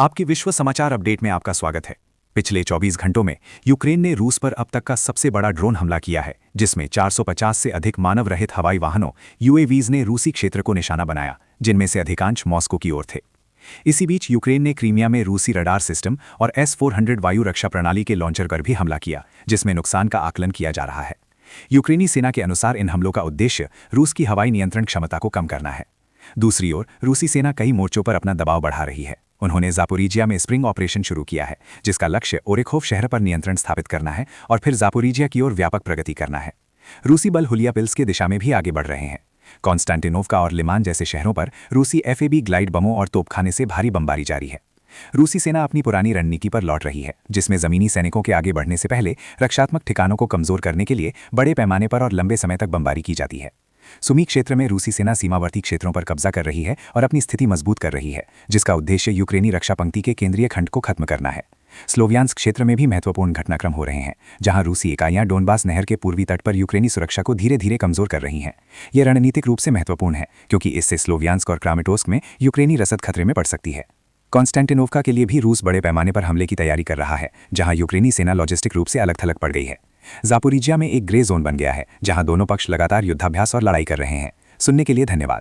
आपकी विश्व समाचार अपडेट में आपका स्वागत है। पिछले 24 घंटों में यूक्रेन ने रूस पर अब तक का सबसे बड़ा ड्रोन हमला किया है, जिसमें 450 से अधिक मानव रहित हवाई वाहनों यूएवीज ने रूसी क्षेत्र को निशाना बनाया, जिनमें से अधिकांश मॉस्को की ओर थे। इसी बीच यूक्रेन ने क्रीमिया में रूसी रडार सिस्टम और S-400 वायु रक्षा प्रणाली के लॉन्चर पर भी हमला किया, जिसमें नुकसान का आकलन किया जा रहा है। यूक्रेनी सेना के अनुसार इन हमलों का उद्देश्य रूस की हवाई नियंत्रण क्षमता को कम करना है। दूसरी ओर रूसी सेना कई मोर्चों पर अपना दबाव बढ़ा रही है। उन्होंने जापोरिजिया में स्प्रिंग ऑपरेशन शुरू किया है, जिसका लक्ष्य ओरेखोव शहर पर नियंत्रण स्थापित करना है और फिर जापोरिजिया की ओर व्यापक प्रगति करना है। रूसी बल हुलियापिल्स की दिशा में भी आगे बढ़ रहे हैं। कॉन्स्टेंटिनोवका और लिमान जैसे शहरों पर रूसी FAB ग्लाइड बमों और तोपखाने से भारी बमबारी जारी है। रूसी सेना अपनी पुरानी रणनीति पर लौट रही है, जिसमें जमीनी सैनिकों के आगे बढ़ने से पहले रक्षात्मक ठिकानों को कमजोर करने के लिए बड़े पैमाने पर और लंबे समय तक बमबारी की जाती है। सुमी क्षेत्र में रूसी सेना सीमावर्ती क्षेत्रों पर कब्जा कर रही है और अपनी स्थिति मजबूत कर रही है, जिसका उद्देश्य यूक्रेनी रक्षा पंक्ति के केंद्रीय खंड को खत्म करना है। स्लोवियांस्क क्षेत्र में भी महत्वपूर्ण घटनाक्रम हो रहे हैं, जहां रूसी इकाइयां डोनबास नहर के पूर्वी तट पर यूक्रेनी सुरक्षा को धीरे धीरे कमजोर कर रही हैं। यह रणनीतिक रूप से महत्वपूर्ण है, क्योंकि इससे स्लोवियांस्क और क्रामेटोस्क में यूक्रेनी रसद खतरे में पड़ सकती है। कॉन्स्टेंटिनोवका के लिए भी रूस बड़े पैमाने पर हमले की तैयारी कर रहा है, जहां यूक्रेनी सेना लॉजिस्टिक रूप से अलग थलग पड़ गई है। जापोरिजिया में एक ग्रे जोन बन गया है, जहां दोनों पक्ष लगातार युद्धाभ्यास और लड़ाई कर रहे हैं। सुनने के लिए धन्यवाद।